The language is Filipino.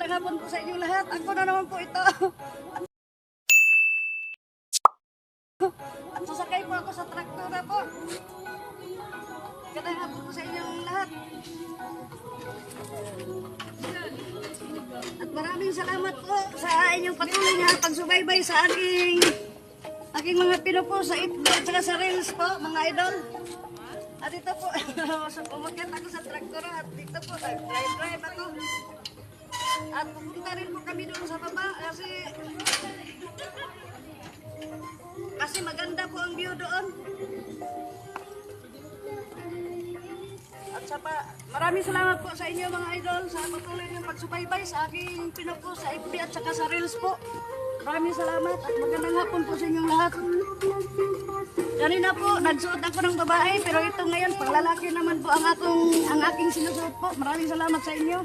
Magandang hapon po sa inyo lahat. Ako na naman po ito. At sasakay po ako sa traktora po. Magandang hapon po sa inyong lahat. At maraming salamat po sa inyong patuloy na pagsubaybay sa aking mga pinupo sa FB at saka sa Reels po, mga idol. At dito po, umakyat ako sa traktora at dito po, drive ako. At pupunta rin po kami doon sa baba kasi maganda po ang view doon. At maraming salamat po sa inyo mga idol sa patuloy ng pagsubaybay sa aking pinupo sa FB at saka sa Reels po. Maraming salamat at magandang hapon po sa inyong lahat. Kanina po, nagsuot ako ng babae pero ito ngayon panglalaki naman po ang aking sinusuot po. Maraming salamat sa inyo.